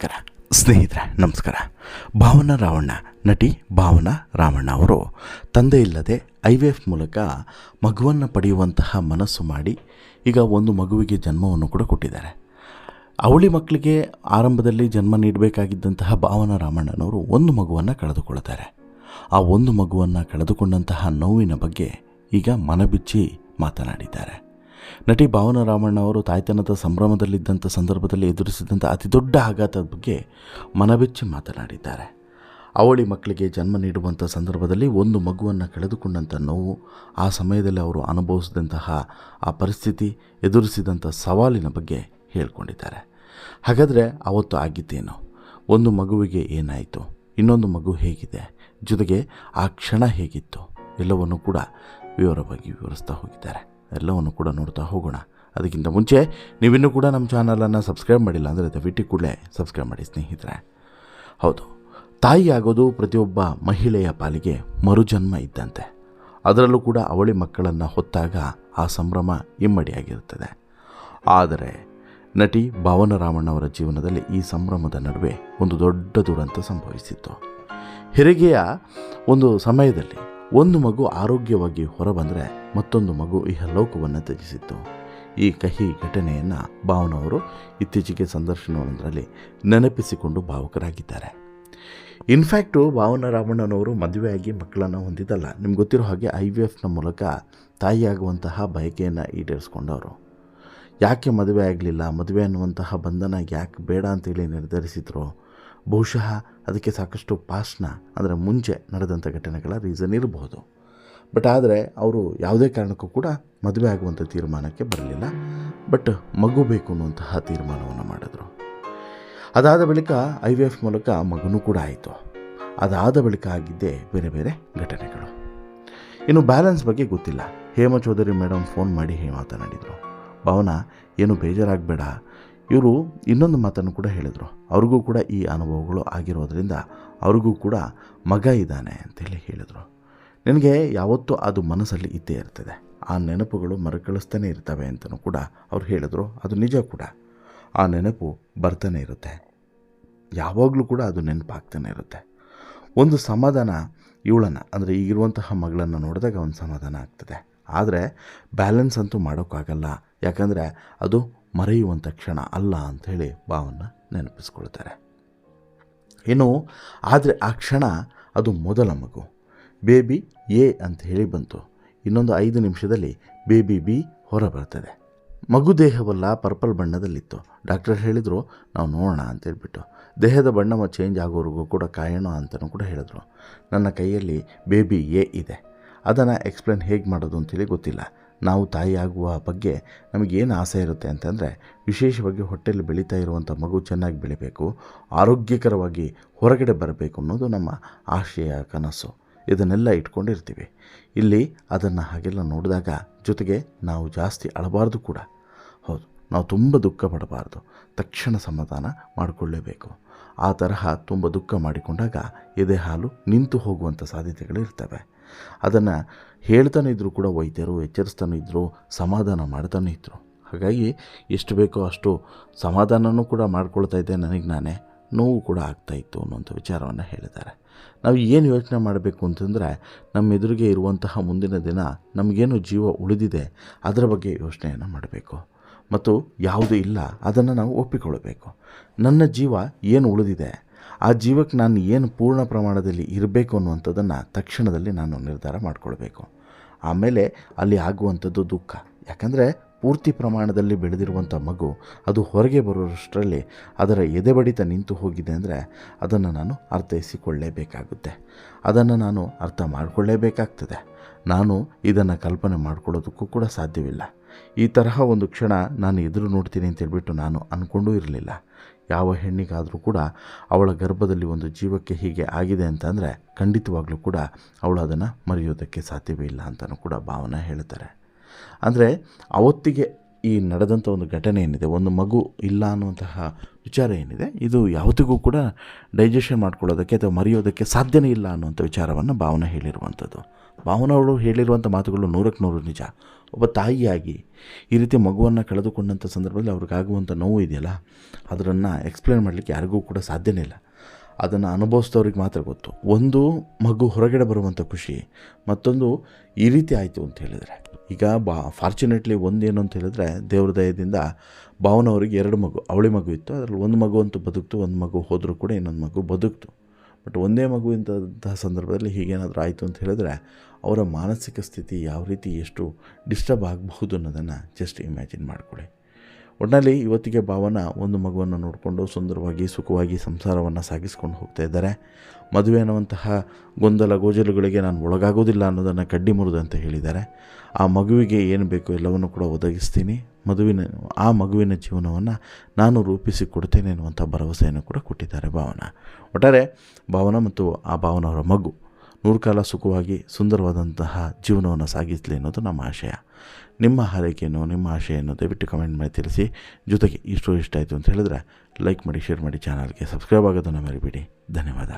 ನಮಸ್ಕಾರ ಸ್ನೇಹಿತರೆ, ನಮಸ್ಕಾರ. ಭಾವನಾ ರಾವಣ್ಣ, ನಟಿ ಭಾವನಾ ರಾವಣ್ಣ ಅವರು ತಂದೆ ಇಲ್ಲದೆ IVF ಮೂಲಕ ಮಗುವನ್ನು ಪಡೆಯುವಂತಹ ಮನಸ್ಸು ಮಾಡಿ ಈಗ ಒಂದು ಮಗುವಿಗೆ ಜನ್ಮವನ್ನು ಕೂಡ ಕೊಟ್ಟಿದ್ದಾರೆ. ಅವಳಿ ಮಕ್ಕಳಿಗೆ ಆರಂಭದಲ್ಲಿ ಜನ್ಮ ನೀಡಬೇಕಾಗಿದ್ದಂತಹ ಭಾವನಾ ರಾವಣ್ಣನವರು ಒಂದು ಮಗುವನ್ನು ಕಳೆದುಕೊಳ್ತಾರೆ. ಆ ಒಂದು ಮಗುವನ್ನು ಕಳೆದುಕೊಂಡಂತಹ ನೋವಿನ ಬಗ್ಗೆ ಈಗ ಮನಬಿಚ್ಚಿ ಮಾತನಾಡಿದ್ದಾರೆ. ನಟಿ ಭಾವನಾ ರಾವಣ್ಣ ಅವರು ತಾಯ್ತನದ ಸಂಭ್ರಮದಲ್ಲಿದ್ದಂಥ ಸಂದರ್ಭದಲ್ಲಿ ಎದುರಿಸಿದಂಥ ಅತಿ ದೊಡ್ಡ ಆಘಾತದ ಬಗ್ಗೆ ಮನಬಿಚ್ಚಿ ಮಾತನಾಡಿದ್ದಾರೆ. ಅವಳಿ ಮಕ್ಕಳಿಗೆ ಜನ್ಮ ನೀಡುವಂಥ ಸಂದರ್ಭದಲ್ಲಿ ಒಂದು ಮಗುವನ್ನು ಕಳೆದುಕೊಂಡಂಥ ನೋವು, ಆ ಸಮಯದಲ್ಲಿ ಅವರು ಅನುಭವಿಸಿದಂತಹ ಆ ಪರಿಸ್ಥಿತಿ, ಎದುರಿಸಿದಂಥ ಸವಾಲಿನ ಬಗ್ಗೆ ಹೇಳ್ಕೊಂಡಿದ್ದಾರೆ. ಹಾಗಾದರೆ ಅವತ್ತು ಆಗಿದ್ದೇನು, ಒಂದು ಮಗುವಿಗೆ ಏನಾಯಿತು, ಇನ್ನೊಂದು ಮಗು ಹೇಗಿದೆ, ಜೊತೆಗೆ ಆ ಕ್ಷಣ ಹೇಗಿತ್ತು, ಎಲ್ಲವನ್ನು ಕೂಡ ವಿವರವಾಗಿ ವಿವರಿಸ್ತಾ ಹೋಗಿದ್ದಾರೆ. ಎಲ್ಲವನ್ನು ಕೂಡ ನೋಡ್ತಾ ಹೋಗೋಣ. ಅದಕ್ಕಿಂತ ಮುಂಚೆ ನೀವಿನ್ನೂ ಕೂಡ ನಮ್ಮ ಚಾನಲನ್ನು ಸಬ್ಸ್ಕ್ರೈಬ್ ಮಾಡಿಲ್ಲ ಅಂದರೆ ದಯವಿಟ್ಟು ಕೂಡಲೇ ಸಬ್ಸ್ಕ್ರೈಬ್ ಮಾಡಿ ಸ್ನೇಹಿತರೆ. ಹೌದು, ತಾಯಿ ಆಗೋದು ಪ್ರತಿಯೊಬ್ಬ ಮಹಿಳೆಯ ಪಾಲಿಗೆ ಮರುಜನ್ಮ ಇದ್ದಂತೆ. ಅದರಲ್ಲೂ ಕೂಡ ಅವಳಿ ಮಕ್ಕಳನ್ನು ಹೊತ್ತಾಗ ಆ ಸಂಭ್ರಮ ಇಮ್ಮಡಿಯಾಗಿರುತ್ತದೆ. ಆದರೆ ನಟಿ ಭಾವನಾ ರಾವಣ್ಣ ಅವರ ಜೀವನದಲ್ಲಿ ಈ ಸಂಭ್ರಮದ ನಡುವೆ ಒಂದು ದೊಡ್ಡ ದುರಂತ ಸಂಭವಿಸಿತ್ತು. ಹೆರಿಗೆಯ ಒಂದು ಸಮಯದಲ್ಲಿ ಒಂದು ಮಗು ಆರೋಗ್ಯವಾಗಿ ಹೊರಬಂದರೆ ಮತ್ತೊಂದು ಮಗು ಇಹಲೋಕವನ್ನು ತ್ಯಜಿಸಿತ್ತು. ಈ ಕಹಿ ಘಟನೆಯನ್ನು ಭಾವನಾ ಅವರು ಇತ್ತೀಚೆಗೆ ಸಂದರ್ಶನವೊಂದರಲ್ಲಿ ನೆನಪಿಸಿಕೊಂಡು ಭಾವುಕರಾಗಿದ್ದಾರೆ. ಇನ್ಫ್ಯಾಕ್ಟು ಭಾವನಾ ರಾವಣ್ಣನವರು ಮದುವೆಯಾಗಿ ಮಕ್ಕಳನ್ನು ಹೊಂದಿದ್ದಲ್ಲ. ನಿಮ್ಗೆ ಗೊತ್ತಿರೋ ಹಾಗೆ IVFನ ಮೂಲಕ ತಾಯಿಯಾಗುವಂತಹ ಬಯಕೆಯನ್ನು ಈಡೇರಿಸ್ಕೊಂಡವರು. ಯಾಕೆ ಮದುವೆ ಆಗಲಿಲ್ಲ, ಮದುವೆ ಅನ್ನುವಂತಹ ಬಂಧನ ಯಾಕೆ ಬೇಡ ಅಂತೇಳಿ ನಿರ್ಧರಿಸಿದ್ರು, ಬಹುಶಃ ಅದಕ್ಕೆ ಸಾಕಷ್ಟು ಪಾಸ್ಟ್ನ ಅಂದರೆ ಮುಂಚೆ ನಡೆದಂಥ ಘಟನೆಗಳ ರೀಸನ್ ಇರಬಹುದು. ಬಟ್ ಆದರೆ ಅವರು ಯಾವುದೇ ಕಾರಣಕ್ಕೂ ಕೂಡ ಮದುವೆ ಆಗುವಂಥ ತೀರ್ಮಾನಕ್ಕೆ ಬರಲಿಲ್ಲ. ಬಟ್ ಮಗು ಬೇಕು ಅನ್ನುವಂತಹ ತೀರ್ಮಾನವನ್ನು ಮಾಡಿದ್ರು. ಅದಾದ ಬಳಿಕ IVF ಮೂಲಕ ಮಗುನೂ ಕೂಡ ಆಯಿತು. ಅದಾದ ಬಳಿಕ ಆಗಿದ್ದೇ ಬೇರೆ ಬೇರೆ ಘಟನೆಗಳು. ಇನ್ನು ಬ್ಯಾಲೆನ್ಸ್ ಬಗ್ಗೆ ಗೊತ್ತಿಲ್ಲ. ಹೇಮಾ ಚೌಧರಿ ಮೇಡಮ್ ಫೋನ್ ಮಾಡಿ ಮಾತನಾಡಿದರು. ಭಾವನಾ, ಏನು ಬೇಜಾರಾಗಬೇಡ. ಇವರು ಇನ್ನೊಂದು ಮಾತನ್ನು ಕೂಡ ಹೇಳಿದರು. ಅವ್ರಿಗೂ ಕೂಡ ಈ ಅನುಭವಗಳು ಆಗಿರೋದ್ರಿಂದ ಅವ್ರಿಗೂ ಕೂಡ ಮಗ ಇದ್ದಾನೆ ಅಂತೇಳಿ ಹೇಳಿದರು. ನನಗೆ ಯಾವತ್ತೂ ಅದು ಮನಸ್ಸಲ್ಲಿ ಇದ್ದೇ ಇರ್ತದೆ, ಆ ನೆನಪುಗಳು ಮರುಕಳಿಸ್ತಾನೆ ಇರ್ತವೆ ಅಂತಲೂ ಕೂಡ ಅವ್ರು ಹೇಳಿದರು. ಅದು ನಿಜ ಕೂಡ. ಆ ನೆನಪು ಬರ್ತಾನೆ ಇರುತ್ತೆ, ಯಾವಾಗಲೂ ಕೂಡ ಅದು ನೆನಪಾಗ್ತಾನೆ ಇರುತ್ತೆ. ಒಂದು ಸಮಾಧಾನ ಇವಳನ್ನು ಅಂದರೆ ಈಗಿರುವಂತಹ ಮಗಳನ್ನು ನೋಡಿದಾಗ ಒಂದು ಸಮಾಧಾನ ಆಗ್ತದೆ. ಆದರೆ ಬ್ಯಾಲೆನ್ಸ್ ಅಂತೂ ಮಾಡೋಕ್ಕಾಗಲ್ಲ, ಯಾಕಂದರೆ ಅದು ಮರೆಯುವಂಥ ಕ್ಷಣ ಅಲ್ಲ ಅಂಥೇಳಿ ಭಾವನ ನೆನಪಿಸ್ಕೊಳ್ತಾರೆ. ಇನ್ನು ಆದರೆ ಆ ಕ್ಷಣ ಅದು ಮೊದಲ ಮಗು ಬೇಬಿ A ಅಂತ ಹೇಳಿ ಬಂತು. ಇನ್ನೊಂದು 5 ನಿಮಿಷದಲ್ಲಿ ಬೇಬಿ B ಹೊರ ಬರ್ತದೆ. ಮಗು ದೇಹವಲ್ಲ ಪರ್ಪಲ್ ಬಣ್ಣದಲ್ಲಿತ್ತು. ಡಾಕ್ಟರ್ ಹೇಳಿದರು ನಾವು ನೋಡೋಣ ಅಂತೇಳ್ಬಿಟ್ಟು. ದೇಹದ ಬಣ್ಣ ಚೇಂಜ್ ಆಗೋವರೆಗೂ ಕೂಡ ಕಾಯೋಣ ಅಂತಲೂ ಕೂಡ ಹೇಳಿದ್ರು. ನನ್ನ ಕೈಯಲ್ಲಿ ಬೇಬಿ A ಇದೆ. ಅದನ್ನು ಎಕ್ಸ್ಪ್ಲೇನ್ ಹೇಗೆ ಮಾಡೋದು ಅಂತೇಳಿ ಗೊತ್ತಿಲ್ಲ. ನಾವು ತಾಯಿ ಆಗುವ ಬಗ್ಗೆ ನಮಗೇನು ಆಸೆ ಇರುತ್ತೆ ಅಂತಂದರೆ, ವಿಶೇಷವಾಗಿ ಹೊಟ್ಟೆಯಲ್ಲಿ ಬೆಳೀತಾ ಇರುವಂಥ ಮಗು ಚೆನ್ನಾಗಿ ಬೆಳಿಬೇಕು, ಆರೋಗ್ಯಕರವಾಗಿ ಹೊರಗಡೆ ಬರಬೇಕು ಅನ್ನೋದು ನಮ್ಮ ಆಶಯ, ಕನಸು. ಇದನ್ನೆಲ್ಲ ಇಟ್ಕೊಂಡಿರ್ತೀವಿ. ಇಲ್ಲಿ ಅದನ್ನು ಹಾಗೆಲ್ಲ ನೋಡಿದಾಗ ಜೊತೆಗೆ ನಾವು ಜಾಸ್ತಿ ಅಳಬಾರ್ದು ಕೂಡ. ಹೌದು, ನಾವು ತುಂಬ ದುಃಖ ಪಡಬಾರ್ದು, ತಕ್ಷಣ ಸಮಾಧಾನ ಮಾಡಿಕೊಳ್ಳೇಬೇಕು. ಆ ತರಹ ತುಂಬ ದುಃಖ ಮಾಡಿಕೊಂಡಾಗ ಎದೆ ಹಾಲು ನಿಂತು ಹೋಗುವಂಥ ಸಾಧ್ಯತೆಗಳು ಇರ್ತವೆ. ಅದನ್ನು ಹೇಳ್ತಾನೆ ಇದ್ದರೂ ಕೂಡ ವೈದ್ಯರು ಎಚ್ಚರಿಸ್ತಾನೆ ಇದ್ದರು, ಸಮಾಧಾನ ಮಾಡ್ತಾನೆ ಇದ್ದರು. ಹಾಗಾಗಿ ಎಷ್ಟು ಬೇಕೋ ಅಷ್ಟು ಸಮಾಧಾನವೂ ಕೂಡ ಮಾಡ್ಕೊಳ್ತಾ ಇದ್ದೆ, ನನಗೆ ನಾನೇ ನೋವು ಕೂಡ ಆಗ್ತಾಯಿತ್ತು ಅನ್ನೋಂಥ ವಿಚಾರವನ್ನು ಹೇಳಿದ್ದಾರೆ. ನಾವು ಏನು ಯೋಚನೆ ಮಾಡಬೇಕು ಅಂತಂದರೆ, ನಮ್ಮ ಎದುರಿಗೆ ಇರುವಂತಹ ಮುಂದಿನ ದಿನ ನಮಗೇನು ಜೀವ ಉಳಿದಿದೆ ಅದರ ಬಗ್ಗೆ ಯೋಚನೆಯನ್ನು ಮಾಡಬೇಕು. ಮತ್ತು ಯಾವುದು ಇಲ್ಲ ಅದನ್ನು ನಾವು ಒಪ್ಪಿಕೊಳ್ಳಬೇಕು. ನನ್ನ ಜೀವ ಏನು ಉಳಿದಿದೆ, ಆ ಜೀವಕ್ಕೆ ನಾನು ಏನು ಪೂರ್ಣ ಪ್ರಮಾಣದಲ್ಲಿ ಇರಬೇಕು ಅನ್ನುವಂಥದ್ದನ್ನು ತಕ್ಷಣದಲ್ಲಿ ನಾನು ನಿರ್ಧಾರ ಮಾಡಿಕೊಳ್ಬೇಕು. ಆಮೇಲೆ ಅಲ್ಲಿ ಆಗುವಂಥದ್ದು ದುಃಖ. ಯಾಕಂದರೆ ಪೂರ್ತಿ ಪ್ರಮಾಣದಲ್ಲಿ ಬೆಳೆದಿರುವಂಥ ಮಗು ಅದು ಹೊರಗೆ ಬರೋಷ್ಟರಲ್ಲಿ ಅದರ ಎದೆ ಬಡಿತ ನಿಂತು ಹೋಗಿದೆ ಅಂದರೆ ಅದನ್ನು ನಾನು ಅರ್ಥೈಸಿಕೊಳ್ಳಲೇಬೇಕಾಗುತ್ತೆ, ಅದನ್ನು ನಾನು ಅರ್ಥ ಮಾಡಿಕೊಳ್ಳೇಬೇಕಾಗ್ತದೆ. ನಾನು ಇದನ್ನು ಕಲ್ಪನೆ ಮಾಡ್ಕೊಳ್ಳೋದಕ್ಕೂ ಕೂಡ ಸಾಧ್ಯವಿಲ್ಲ. ಈ ತರಹ ಒಂದು ಕ್ಷಣ ನಾನು ಎದುರು ನೋಡ್ತೀನಿ ಅಂತೇಳ್ಬಿಟ್ಟು ನಾನು ಅಂದ್ಕೊಂಡೂ ಇರಲಿಲ್ಲ. ಯಾವ ಹೆಣ್ಣಿಗಾದರೂ ಕೂಡ ಅವಳ ಗರ್ಭದಲ್ಲಿ ಒಂದು ಜೀವಕ್ಕೆ ಹೀಗೆ ಆಗಿದೆ ಅಂತಂದರೆ ಖಂಡಿತವಾಗ್ಲೂ ಕೂಡ ಅವಳು ಅದನ್ನು ಮರೆಯೋದಕ್ಕೆ ಸಾಧ್ಯವೇ ಇಲ್ಲ ಅಂತಲೂ ಕೂಡ ಭಾವನೆ ಹೇಳ್ತಾರೆ. ಅಂದರೆ ಅವತ್ತಿಗೆ ಈ ನಡೆದಂಥ ಒಂದು ಘಟನೆ ಏನಿದೆ, ಒಂದು ಮಗು ಇಲ್ಲ ಅನ್ನುವಂತಹ ವಿಚಾರ ಏನಿದೆ, ಇದು ಯಾವತ್ತಿಗೂ ಕೂಡ ಡೈಜೆಷನ್ ಮಾಡ್ಕೊಳ್ಳೋದಕ್ಕೆ ಅಥವಾ ಮರೆಯೋದಕ್ಕೆ ಸಾಧ್ಯನೇ ಇಲ್ಲ ಅನ್ನುವಂಥ ವಿಚಾರವನ್ನು ಭಾವನ ಹೇಳಿರುವಂಥದ್ದು. ಭಾವನವರು ಹೇಳಿರುವಂಥ ಮಾತುಗಳು 100ಕ್ಕೆ 100 ನಿಜ. ಒಬ್ಬ ತಾಯಿಯಾಗಿ ಈ ರೀತಿ ಮಗುವನ್ನು ಕಳೆದುಕೊಂಡಂಥ ಸಂದರ್ಭದಲ್ಲಿ ಅವ್ರಿಗಾಗುವಂಥ ನೋವು ಇದೆಯಲ್ಲ, ಅದನ್ನು ಎಕ್ಸ್ಪ್ಲೇನ್ ಮಾಡಲಿಕ್ಕೆ ಯಾರಿಗೂ ಕೂಡ ಸಾಧ್ಯನೇ ಇಲ್ಲ. ಅದನ್ನು ಅನುಭವಿಸಿದವ್ರಿಗೆ ಮಾತ್ರ ಗೊತ್ತು. ಒಂದು ಮಗು ಹೊರಗಡೆ ಬರುವಂಥ ಖುಷಿ, ಮತ್ತೊಂದು ಈ ರೀತಿ ಆಯಿತು ಅಂತ ಹೇಳಿದರೆ. ಈಗ ಫಾರ್ಚುನೇಟ್ಲಿ ಒಂದೇನು ಅಂತ ಹೇಳಿದ್ರೆ, ದೇವ್ರ ದಯದಿಂದ ಭಾವನವ್ರಿಗೆ 2 ಮಗು, ಅವಳಿ ಮಗು ಇತ್ತು. ಅದರಲ್ಲಿ ಒಂದು ಮಗು ಅಂತೂ ಬದುಕ್ತು, ಒಂದು ಮಗು ಹೋದರೂ ಕೂಡ ಇನ್ನೊಂದು ಮಗು ಬದುಕ್ತು. ಬಟ್ ಒಂದೇ ಮಗು ಇಂತಹ ಸಂದರ್ಭದಲ್ಲಿ ಹೀಗೇನಾದರೂ ಆಯಿತು ಅಂತ ಹೇಳಿದ್ರೆ ಅವರ ಮಾನಸಿಕ ಸ್ಥಿತಿ ಯಾವ ರೀತಿ ಎಷ್ಟು ಡಿಸ್ಟರ್ಬ್ ಆಗಬಹುದು ಅನ್ನೋದನ್ನು ಜಸ್ಟ್ ಇಮ್ಯಾಜಿನ್ ಮಾಡ್ಕೊಳ್ಳಿ. ಒಟ್ಟಿನಲ್ಲಿ ಇವತ್ತಿಗೆ ಭಾವನ ಒಂದು ಮಗುವನ್ನು ನೋಡಿಕೊಂಡು ಸುಂದರವಾಗಿ ಸುಖವಾಗಿ ಸಂಸಾರವನ್ನು ಸಾಗಿಸ್ಕೊಂಡು ಹೋಗ್ತಾ ಇದ್ದಾರೆ. ಮದುವೆ ಅನ್ನುವಂತಹ ಗೊಂದಲ ಗೋಜಲುಗಳಿಗೆ ನಾನು ಒಳಗಾಗೋದಿಲ್ಲ ಅನ್ನೋದನ್ನು ಕಡ್ಡಿ ಮುರಿದಂತೆ ಹೇಳಿದ್ದಾರೆ. ಆ ಮಗುವಿಗೆ ಏನು ಬೇಕೋ ಎಲ್ಲವನ್ನು ಕೂಡ ಒದಗಿಸ್ತೀನಿ, ಆ ಮಗುವಿನ ಜೀವನವನ್ನು ನಾನು ರೂಪಿಸಿ ಕೊಡ್ತೇನೆ ಅನ್ನುವಂಥ ಭರವಸೆಯನ್ನು ಕೂಡ ಕೊಟ್ಟಿದ್ದಾರೆ ಭಾವನ. ಒಟ್ಟಾರೆ ಭಾವನ ಮತ್ತು ಆ ಭಾವನವರ ಮಗು 100 ಕಾಲ ಸುಖವಾಗಿ ಸುಂದರವಾದಂತಹ ಜೀವನವನ್ನು ಸಾಗಿಸಲಿ ಅನ್ನೋದು ನಮ್ಮ ಆಶಯ. ನಿಮ್ಮ ಹಾರೈಕೆಯನ್ನು, ನಿಮ್ಮ ಆಶೆಯನ್ನು ದಯವಿಟ್ಟು ಕಮೆಂಟ್ ಮಾಡಿ ತಿಳಿಸಿ. ಜೊತೆಗೆ ಇಷ್ಟ ಆಯಿತು ಅಂತ ಹೇಳಿದ್ರೆ ಲೈಕ್ ಮಾಡಿ, ಶೇರ್ ಮಾಡಿ, ಚಾನಲ್ಗೆ ಸಬ್ಸ್ಕ್ರೈಬ್ ಆಗೋದನ್ನು ಮರಿಬೇಡಿ. ಧನ್ಯವಾದ.